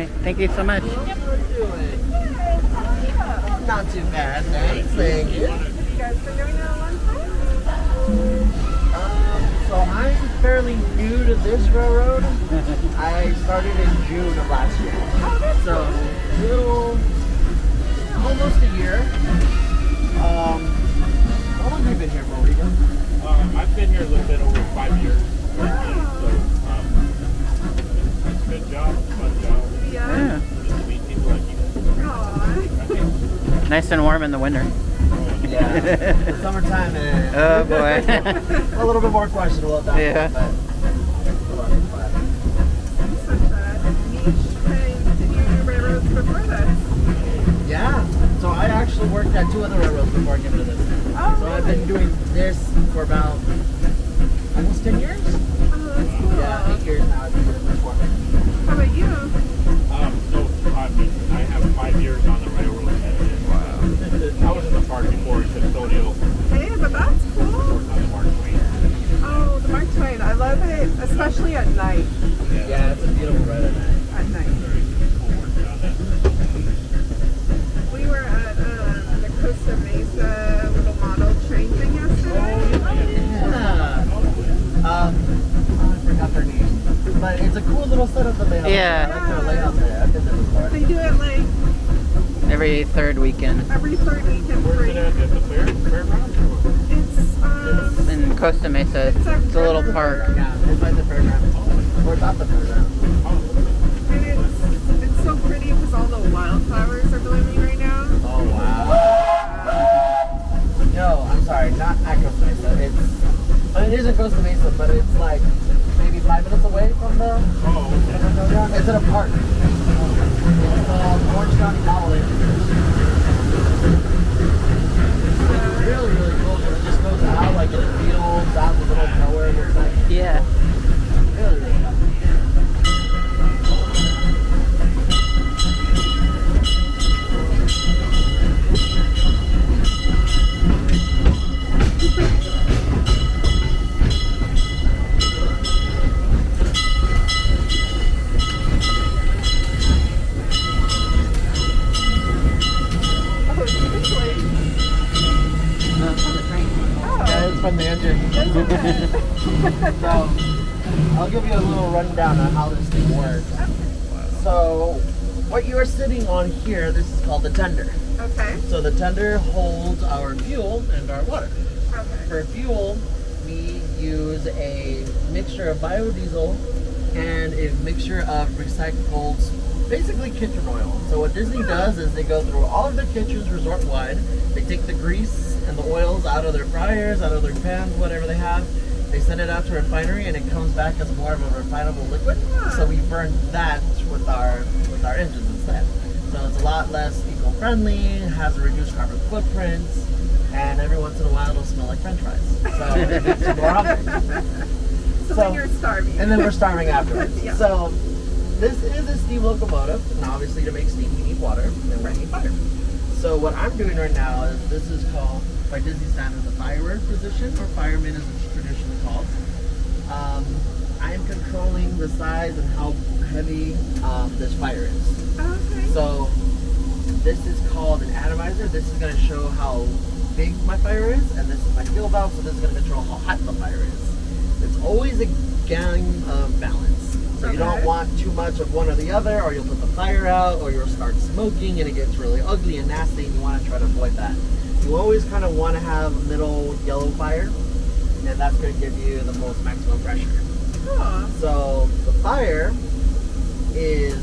right. Thank you so much. How are you doing? Not too bad, thanks. Thank you. You guys been doing it a long time? So I'm fairly new to this railroad. I started in June of last year. Oh, that's So, almost a year. How long have you been here, Mauricio? I've been here a little bit over 5 years. So, it's a good job, fun job. Yeah. Just to meet people like you. Aw. Nice and warm in the winter. Yeah. The summertime and Oh boy. a little bit more questionable at that Yeah. point, but Such a niche thing. Did you do railroads before this? yeah. So I actually worked at 2 other railroads before I came to this. Oh, So I've been doing this for about almost 10 years. Oh, that's cool. Yeah, 8 years now. I've been doing this for. How about you? So, I have 5 years on the railroad. Wow. I was in the park before in custodial. Hey, but that's cool. On the Mark Twain. Oh, the Mark Twain. I love it, especially at night. Yeah, it's a beautiful ride at night. At night. We were at the Costa Mesa little model train thing yesterday. Yeah. I forgot their name. But it's a cool little setup that they have. Yeah. I like their layout there. I've been there before. They do it like Every third weekend. every third weekend Where's free. it at the fairgrounds? It's In Costa Mesa. It's a It's a little river. park. Yeah, it's by the fairground. Or about the fairground. and it's so pretty because all the wildflowers are blooming right now. Oh, wow. No, I'm sorry, not at Costa Mesa. It is in Costa Mesa, but it's like maybe 5 minutes away from the fairground. It's in a park. It's Orange County Model. It's really, really cool. It just goes out like in the fields, out in the middle of nowhere. It's like Yeah. really, really fun. Yeah, it's from the engine. So, I'll give you a little rundown on how this thing works. So, what you are sitting on here, this is called the tender. Okay. So the tender holds our fuel and our water. Okay. For fuel, we use a mixture of biodiesel and a mixture of recycled, basically kitchen oil. So what Disney does is they go through all of their kitchens resort-wide. They take the grease and the oils out of their fryers, out of their pans, whatever they have. They send it out to a refinery and it comes back as more of a refinable liquid. So we burn that with our engines instead. So it's a lot less eco-friendly, has a reduced carbon footprint, and every once in a while it'll smell like French fries. So it's more hungry. So then you're starving. And then we're starving afterwards. Yeah. So this is a steam locomotive, and obviously to make steam you need water, and we need fire. So what I'm doing right now is this is called, by Disney standards, a firer position, or fireman as it's traditionally called. I am controlling the size and how heavy this fire is. Okay. So this is called an atomizer. This is going to show how big my fire is, and this is my fuel valve, so this is going to control how hot the fire is. It's always a game of balance. So you don't want too much of one or the other, or you'll put the fire out, or you'll start smoking and it gets really ugly and nasty, and you want to try to avoid that. You always kind of want to have middle yellow fire, and that's going to give you the most maximum pressure. Cool. So the fire is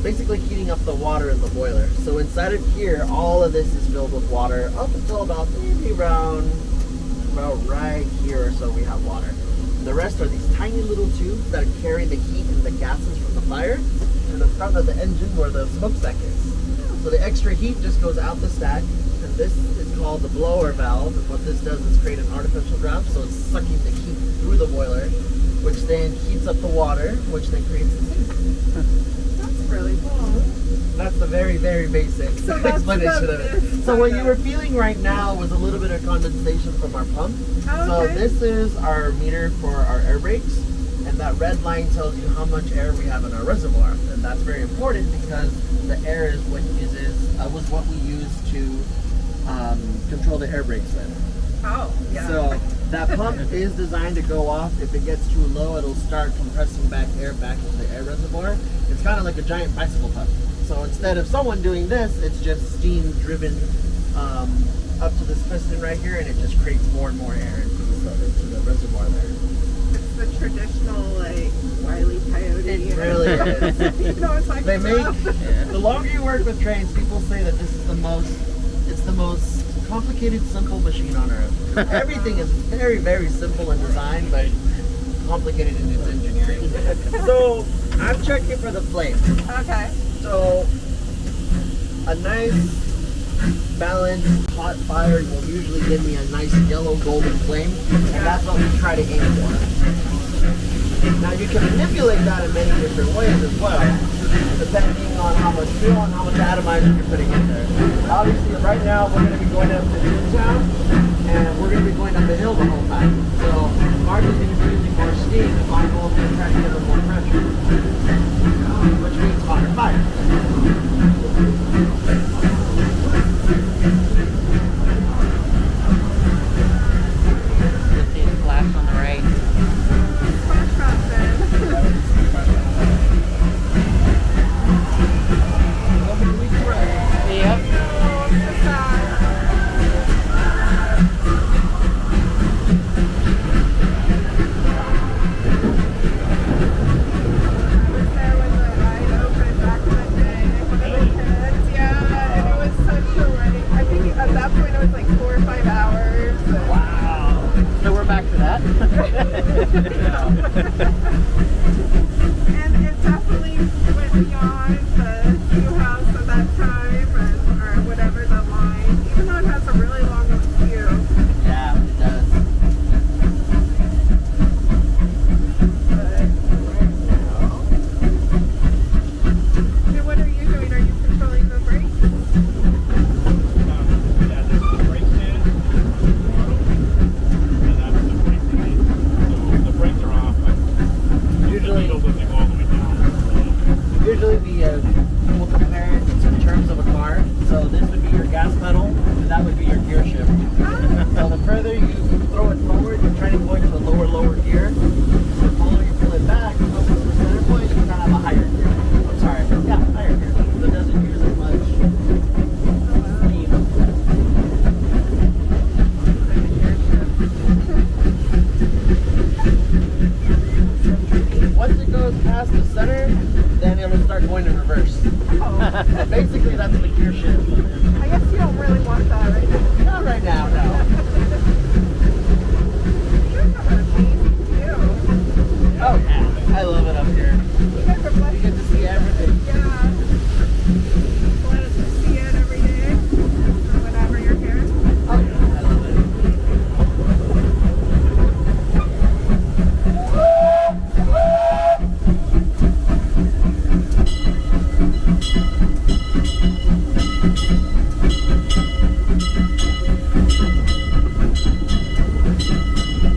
basically heating up the water in the boiler. So inside of here, all of this is filled with water up until about maybe around right here or so we have water. The rest are these tiny little tubes that carry the heat and the gases from the fire to the front of the engine where the smokestack is. So the extra heat just goes out the stack, and this is called the blower valve. And what this does is create an artificial draft, so it's sucking the heat through the boiler, which then heats up the water, which then creates the steam. That's really cool. That's the very, very basic explanation of it. So what you were feeling right now was a little bit of condensation from our pump. Oh, So okay. this is our meter for our air brakes, and and that red line tells you how much air we have in our reservoir, and that's very important because the air is what was what we use to control the air brakes with. Oh, yeah. So that pump is designed to go off. If it gets too low, it'll start compressing back air back into the air reservoir. It's kind of like a giant bicycle pump. So instead of someone doing this, it's just steam driven up to this piston right here, and it just creates more and more air into the reservoir there. It's the traditional, like, Wile E. Coyote. It really is. You know what I'm talking about? The longer you work with trains, people say that this is the most complicated, simple machine on earth. Everything is very, very simple in design, but complicated in its engineering. So I'm checking for the flame. Okay. So a nice balanced hot fire will usually give me a nice yellow golden flame, and that's what we try to aim for. Now you can manipulate that in many different ways as well, depending on how much fuel and how much atomizer you're putting in there. Obviously right now we're going to be going up to Newtown, and we're going to be going up the hill the whole time. So Mark is going to be using more steam, and Michael is going to try to give him more pressure, which means hotter fire. You'll see the flash on the right. Yep. So we're back to that. And it definitely went beyond the queue house at that time, or whatever the line, even though it has a really long queue. Yeah, it does. And what are you doing? Are you controlling the brakes? Yeah, this is the brake stand. And that's the brake stand. So the brakes are off, but Usually, the needle doesn't go all the way down. usually we will compare it in terms of a car. So this would be your gas pedal, and that would be your gear shift. So the further you throw it forward, you're trying to go into a lower gear. The lower you pull it back, you go to the center point, you kind of have a higher gear. I'm sorry, yeah, higher gear. So it doesn't use as much steam. Once it goes past the center, then it'll start going in reverse. Oh. Basically, that's the gear shift. I guess you don't really want that right now. Not right now, no. You guys have an amazing view. Oh yeah, I love it up here. You guys are blessed. You get to see everything. Yeah. Glad to see it every day, or whenever you're here. Oh yeah, I love it.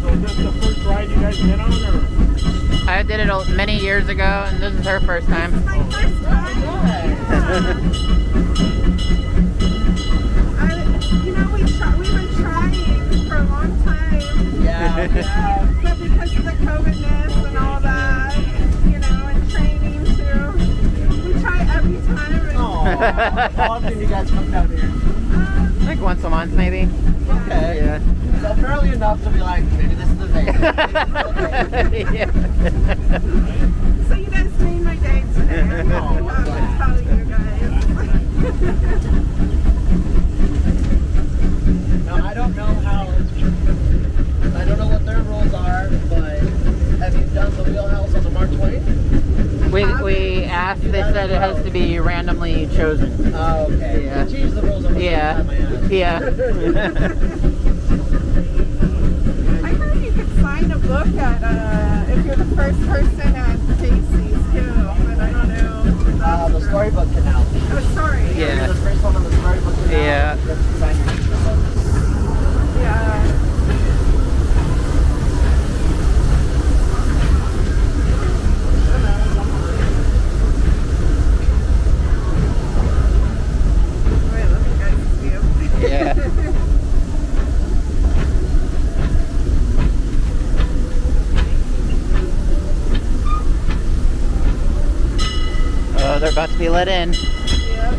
So is this the first ride you guys been on, or? I did it many years ago, and this is her first time. My first time. We've been trying for a long time. Yeah, yeah. But because of the COVID-ness and all that, you know, and training too, we try every time. And, Aw, how often do you guys come down here? Like once a month, maybe. Okay. Yeah. So fairly enough to be like, maybe this is the day. Yeah. So you guys made my day today. I'm gonna tell you guys. Now I don't know I don't know what their rules are, but have you done the wheelhouse on the Mark Twain? We asked, they said it has to be randomly chosen. Oh, okay. Yeah. They changed the rules almost every Yeah. time I asked. Yeah. I heard you could sign a book at if you're the first person at Casey's too, but I don't know. The storybook canal. Oh, sorry. Yeah. You're the first one on the storybook canal. Yeah. You have to sign your name. Yeah. Be let in. Yep.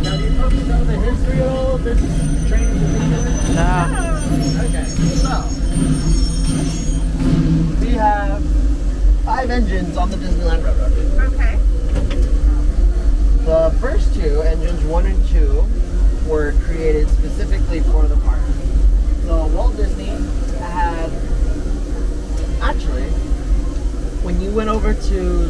Now, do you folks know the history of this train? No. Okay, so we have 5 engines on the Disneyland Railroad. Okay. The first 2, engines 1 and 2, were created specifically for the park. So Walt Disney had, actually, when you went over to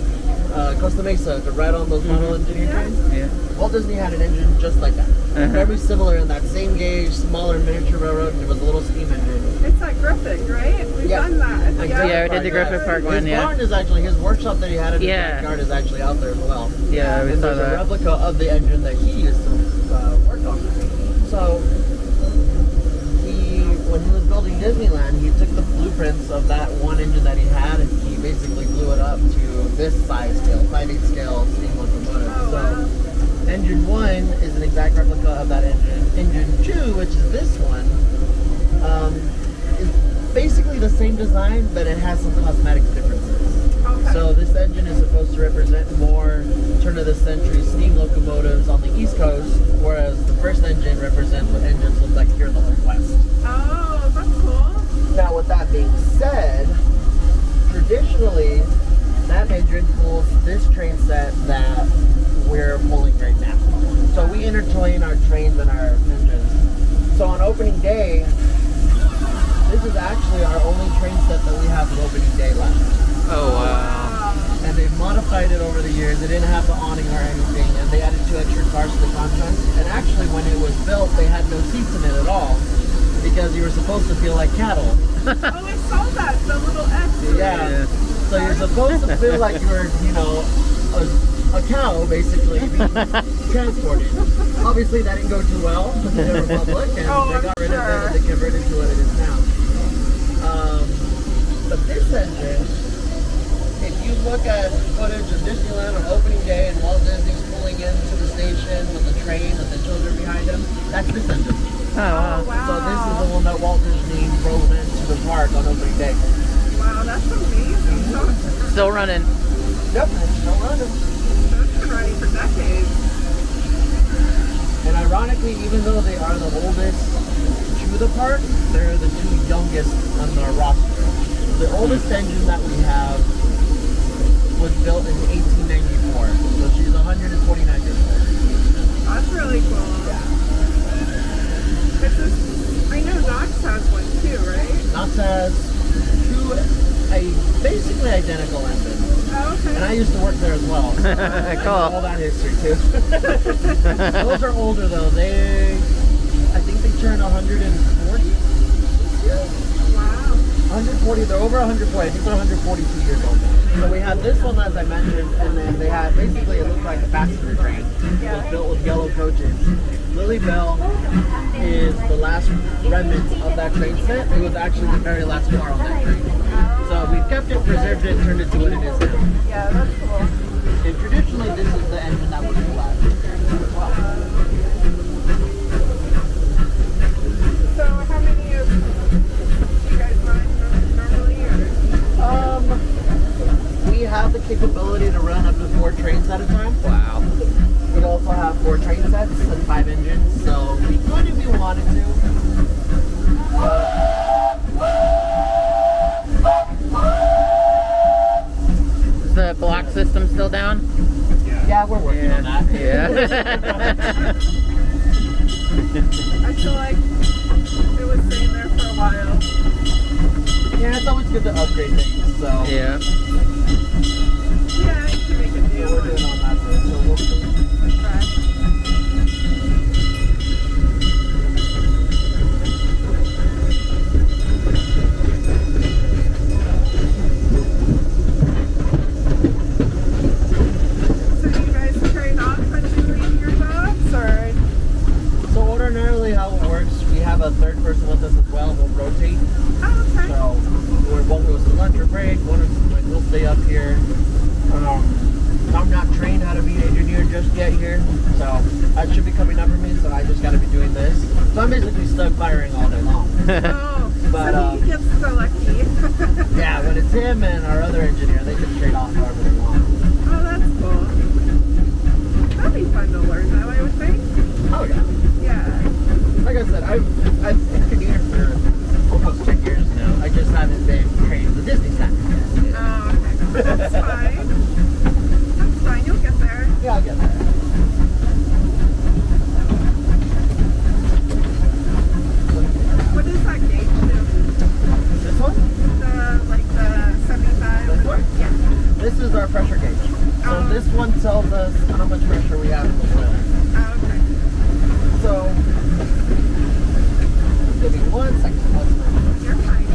Costa Mesa to ride on those model engineer trains, Yeah. Walt Disney had an engine just like that. Very similar in that same gauge, smaller miniature railroad, and it was a little steam engine. It's at Griffith, right? We've Yeah. done that. Like Yeah, we did the Griffith Park one, His yeah. barn is actually, his workshop that he had in his Yeah. backyard is actually out there as well. Yeah, we And saw there's a that. replica of the engine that he used to work on. So, when he was building Disneyland, he took the blueprints of that one engine that he had and he basically blew it up to this size scale, 5/8 scale steam locomotive. Oh, So, wow. engine 1 is an exact replica of that engine. Engine 2, which is this one, is basically the same design, but it has some cosmetic differences. Okay. So this engine is supposed to represent more turn-of-the-century steam locomotives on the East Coast, whereas the first engine represents what engines look like here in the Northwest. Oh, that's cool. Now, with that being said, traditionally, that engine pulls this train set that we're pulling right now. So we intertwine our trains and our engines. So on opening day, this is actually our only train set that we have on opening day left. Oh, wow. And they've modified it over the years. They didn't have the awning or anything, and they added 2 extra cars to the contract. And actually, when it was built, they had no seats in it at all because you were supposed to feel like cattle. Oh, I saw that. The little X. Yeah. So you're supposed to feel like you were, you know, a cow basically being transported. Obviously, that didn't go too well with the Republic, and Oh, they got rid of it sure. and they converted to what it is now. But this engine, if you look at footage of Disneyland on opening day and Walt Disney's pulling into the station with the train and the children behind him, that's this engine. Oh, wow. wow. So this is the one that Walt Disney drove into the park on opening day. Wow, that's amazing. So Still running. Yep, it's still running. it's been running for decades. And ironically, even though they are the oldest to the park, they're the 2 youngest on our roster. The oldest engine that we have was built in 1894, so she's 129 years old. That's really cool. It's just, I know Knox has one too, right? Knox has 2 basically identical engines. Oh, okay. And I used to work there as well. So I know all Cool. that history too. Those are older though. I think they turn 140 this year. Wow. 140, they're over 140, I think they're 142 years old now. So we have this one as I mentioned, and then they had, basically it looked like a passenger train. It was built with yellow coaches. Lily Bell is the last remnant of that train set. It was actually the very last car on that train. So we've kept it, preserved it, turned it to what it is now. Yeah, that's cool. And traditionally this is the engine that would pull out. So how many of you guys run normally? Or? We have the capability to run up to 4 trains at a time. Wow. We also have 4 train sets and 5 engines, so we could if we wanted to. Is the block system still down? Yeah, we're working on that. Yeah. I feel like it was staying there for a while. Yeah, it's always good to upgrade things, so Yeah. Yeah, you can make a new we're one. doing on that too, so we'll see. So you guys trade off between your jobs, or? So ordinarily how it works, we have a 3rd person with us as well, we'll rotate. Oh, okay. So one goes to lunch or break, we'll stay up here just yet here, so that should be coming up for me. So I just got to be doing this. So I'm basically stuck firing all day long. Oh, But, so he gets so lucky. Yeah, when it's him and our other engineer, they can trade off however they want. Oh, that's cool. That'd be fun to learn though, I would think. Oh yeah. Yeah. Like I said, I've engineered for almost 10 years now. I just haven't been trained the Disney standard yet. Oh, okay. That's fine. That's fine. You'll get there. Yeah, I'll get there. What is that gauge do? This one? Like the 75? This one? Yeah. This is our pressure gauge. So Oh. this one tells us how much pressure we have in the boiler. Oh, okay. So, give me 1 second. You're fine.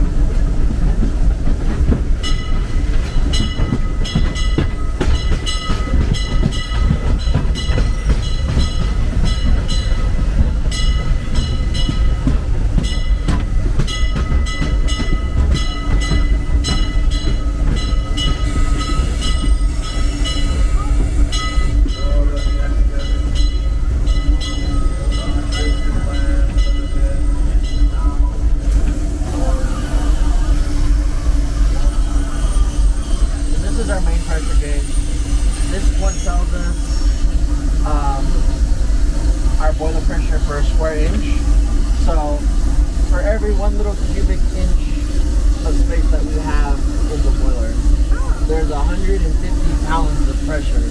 Per square inch. So for every 1 little cubic inch of space that we have in the boiler, there's 150 pounds of pressure.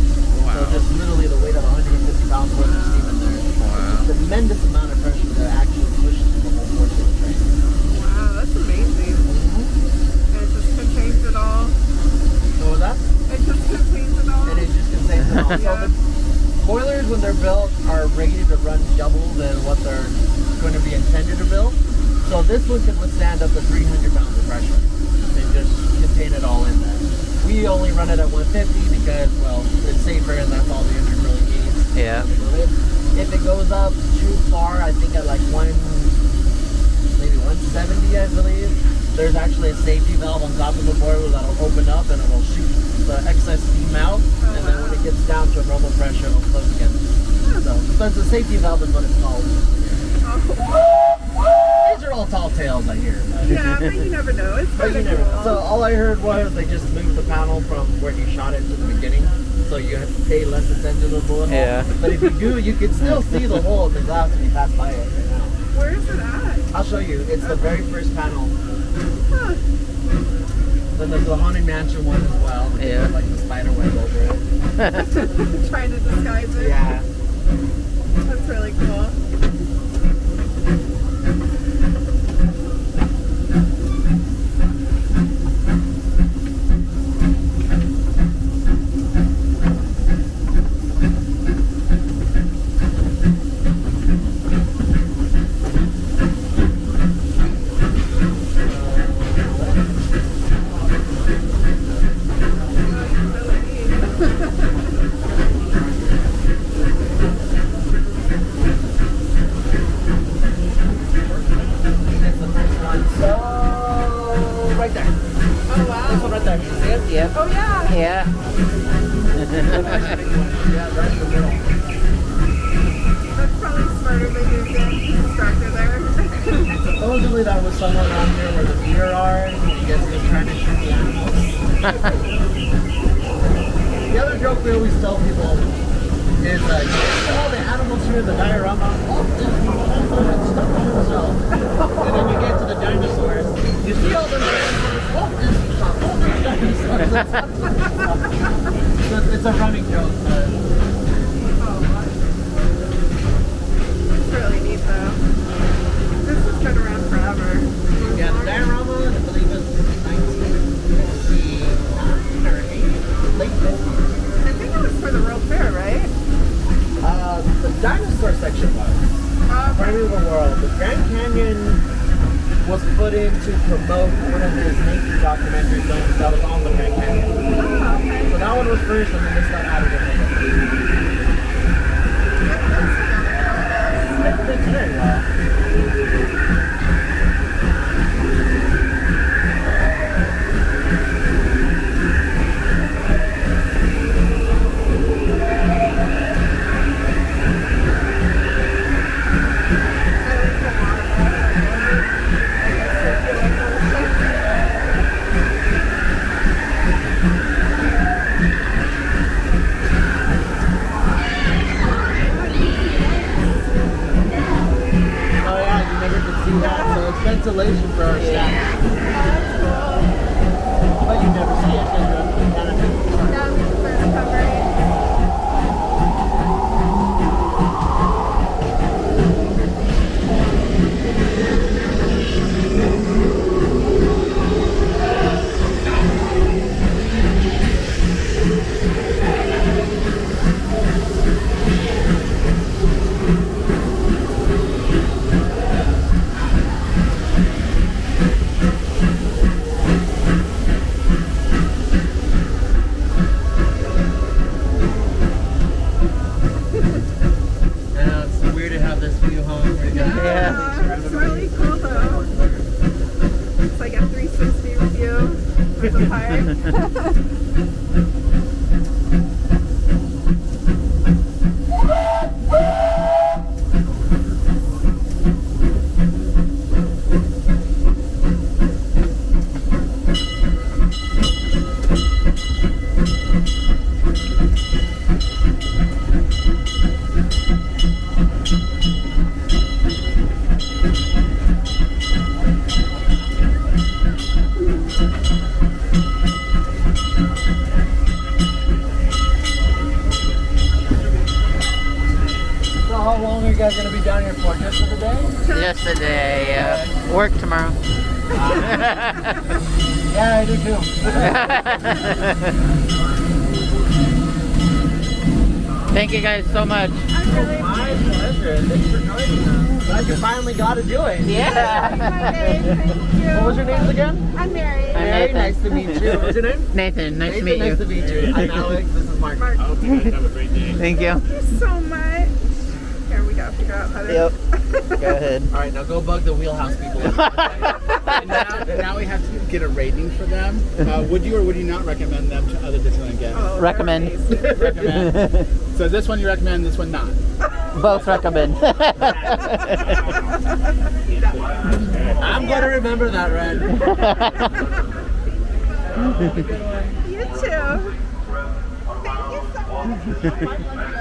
Wow. So just literally the weight of 150 pounds worth of steam in there. Wow. It's a tremendous amount of pressure that actually pushes the whole force of the train. Wow, that's amazing. And it just contains it all. So with that, It just contains it all. and it just contains it all. So Yeah. the boilers, when they're built, are rated to run double than what they're going to be intended to build. So this one can withstand up to 300 pounds of pressure and just contain it all in there. We only run it at 150 because, well, it's safer and that's all the engine really needs. Yeah. If it goes up too far, I think at like maybe 170, I believe, there's actually a safety valve on top of the boiler that'll open up and it'll shoot the excess steam out, and then when it gets down to a normal pressure, it'll close again. So the safety valve is what it's called. These are all tall tales I hear. Yeah, but you never know. It's But kind you of never cool. know. So all I heard was they just moved the panel from where you shot it to the beginning, so you have to pay less attention to the bullet hole. Yeah. But if you do, you can still see the hole in the glass when you pass by it right now. Where is it at? I'll show you. It's the very first panel. Huh. Then there's the Haunted Mansion one as well. Which Yeah. is like the spider web over it. Trying to disguise it. Yeah. That's really cool. That's the first one. So, right there. Oh, This wow. one right there. See it? Yep. Oh, yeah. Yeah. Yeah, right in the middle. That's probably smarter than you get started there. Supposedly that was somewhere around here where the deer are, and you guys are trying to shoot the animals. The other joke we always tell people is, you see all the animals here in the diorama, Walt Disney had stuff on himself. And then you get to the dinosaurs, you see all those dinosaurs, Walt Disney shot all those dinosaurs. It's a running joke, but It's really neat, though. This has been around forever. yeah, the diorama, I believe it's 1959 or 80, late 50s. I think it was for the World Fair, right? The dinosaur section was. Part of the world. The Grand Canyon was put in to promote one of his nature documentary films that was on the Grand Canyon. Oh, okay. So that one was first, and then they started adding it later. It fits very well. installation for our staff. But you never see it because you're kind of It's really cool though. It's like a 360 view of the park. How long are you guys going to be down here for? Just for the day? Just a day. Work tomorrow. Yeah, I do too. Thank you guys so much. My pleasure. Thanks for joining us. Glad you finally got to do it. Yeah. Thank you. What was your names again? I'm Mary. Mary, nice to meet you. What's your name? Nathan, nice to meet you. Nice to meet you. I'm Alex. This is Mark. I hope you guys have a great day. Thank you. Thank you so much. Here, we gotta figure out how to... Yep. Go ahead. All right, now go bug the wheelhouse people. Now we have to get a rating for them. Would you or would you not recommend them to other Disneyland guests? Oh, Recommend. Recommend. So this one you recommend, this one not. Both recommend. I'm going to remember that, Red. You too. Thank you so much.